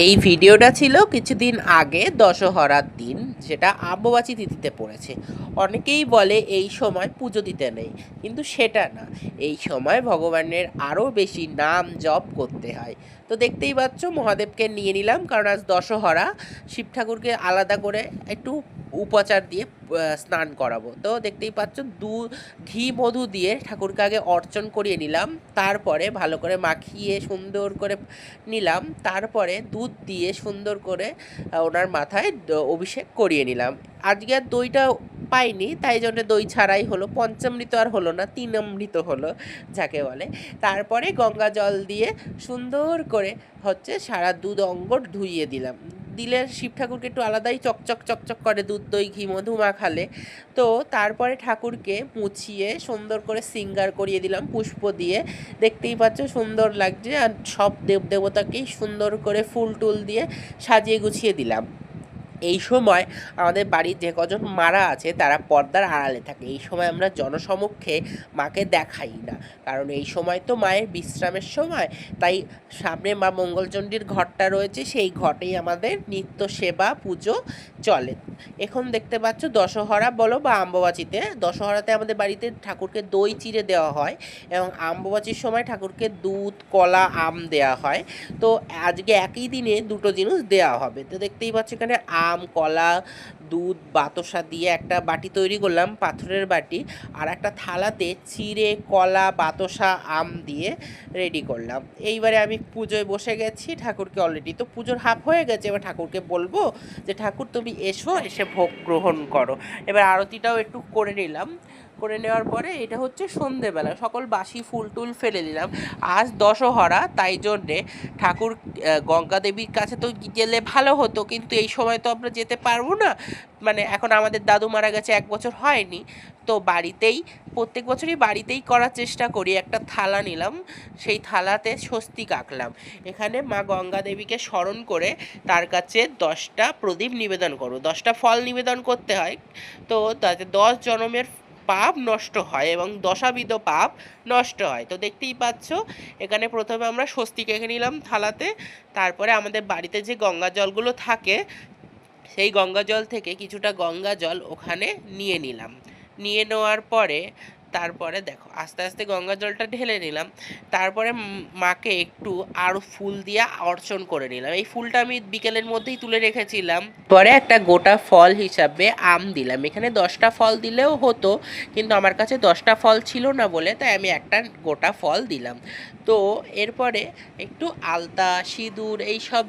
এই ভিডিওটা ছিল কিছুদিন আগে দশহরার দিন, যেটা আম্বুবাচী তিথিতে পড়েছে। অনেকেই বলে এই সময় পুজো দিতে নেই, কিন্তু সেটা না। এই সময় ভগবানের আরও বেশি নাম জপ করতে হয়। তো দেখতেই পাচ্ছ, মহাদেবকে নিয়ে নিলাম, কারণ আজ দশহরা। শিব ঠাকুরকে আলাদা করে একটু উপাচার দিয়ে স্নান করাবো। তো দেখতেই পাচ্ছ, ঘি মধু দিয়ে ঠাকুরকে আগে অর্চন করিয়ে নিলাম, তারপরে ভালো করে মাখিয়ে সুন্দর করে নিলাম, তারপরে দুধ দিয়ে সুন্দর করে ওনার মাথায় অভিষেক করিয়ে নিলাম। আজকে আর দইটা পাইনি, তাই জন্য দই ছাড়াই হলো, পঞ্চামৃত আর হলো না, তিনামৃত হলো যাকে বলে। তারপরে গঙ্গা জল দিয়ে সুন্দর করে সারা দুধ অঙ্গ ধুইয়ে দিলে শিব ঠাকুরকে একটু আলাদাই চকচক চকচক করে দুধ দই ঘি মধু মাখালে। তো তারপরে ঠাকুরকে মুছিয়ে সুন্দর করে সিঙ্গার করিয়ে দিলাম পুষ্প দিয়ে। দেখতেই পাচ্ছ সুন্দর লাগছে, আর সব দেবদেবতাকেই সুন্দর করে ফুল টুল দিয়ে সাজিয়ে গুছিয়ে দিলাম। এই সময় আমাদের বাড়ির যে কজন মারা আছে তারা পর্দার আড়ালে থাকে। এই সময় আমরা জনসমক্ষে মাকে দেখাই না, কারণ এই সময় তো মায়ের বিশ্রামের সময়। তাই সামনে মা মঙ্গলচণ্ডীর ঘরটা রয়েছে, সেই ঘটেই আমাদের নিত্য সেবা পুজো চলে। এখন দেখতে পাচ্ছ, দশহরা বলো বা আম্বুবাচীতে, দশহরাতে আমাদের বাড়িতে ঠাকুরকে দই চিড়ে দেওয়া হয়, এবং আম্বুবাচীর সময় ঠাকুরকে দুধ কলা আম দেওয়া হয়। তো আজকে একই দিনে দুটো জিনিস দেওয়া হবে। তো দেখতেই পাচ্ছ, এখানে আম কলা দুধ বাতাসা দিয়ে একটা বাটি তৈরি করলাম, পাথরের বাটি, আর একটা থালাতে চিড়ে কলা বাতাসা আম দিয়ে রেডি করলাম। এইবারে আমি পুজোয় বসে গেছি, ঠাকুরকে অলরেডি তো পুজোর হাফ হয়ে গেছে। এবার ঠাকুরকে বলবো যে ঠাকুর তুমি এসে ভোগ গ্রহণ করো। এবার আরতিটাও একটু করে নিলাম, করে নেওয়ার পরে এটা সন্ধেবেলা সকল বাসি ফুল টুল ফেলে দিলাম। আজ দশহরা, তাই জন্যে ঠাকুর গঙ্গা দেবীর কাছে তো গেলে ভালো হতো, কিন্তু এই সময় তো আমরা যেতে পারবো না। মানে এখন আমাদের দাদু মারা গেছে, 1 বছর হয়নি। তো বাড়িতেই প্রত্যেক বছরই বাড়িতেই করার চেষ্টা করি। একটা থালা নিলাম, সেই থালাতে স্বস্তিক আঁকলাম। এখানে মা গঙ্গা দেবীকে স্মরণ করে তার কাছে 10টা প্রদীপ নিবেদন করো, 10টা ফল নিবেদন করতে হয়। তো তাতে 10 জনমের পাপ নষ্ট হয় এবং দশাবিধ পাপ নষ্ট হয়। তো দেখতেই পাচ্ছ, এখানে প্রথমে আমরা স্বস্তিক এঁকে নিলাম থালাতে। তারপরে আমাদের বাড়িতে যে গঙ্গা জলগুলো থাকে, সেই গঙ্গা জল থেকে কিছুটা গঙ্গা জল ওখানে নিয়ে নিলাম। নিয়ে নেওয়ার পরে তারপরে দেখো আস্তে আস্তে গঙ্গা জলটা ঢেলে নিলাম। তারপরে মাকে একটু আরও ফুল দিয়ে অর্চন করে নিলাম। এই ফুলটা আমি বিকেলের মধ্যেই তুলে রেখেছিলাম। পরে একটা গোটা ফল হিসাবে আম দিলাম। এখানে 10টা ফল দিলেও হতো, কিন্তু আমার কাছে 10টা ফল ছিল না বলে তাই আমি একটা গোটা ফল দিলাম। তো এরপরে একটু আলতা সিঁদুর এই সব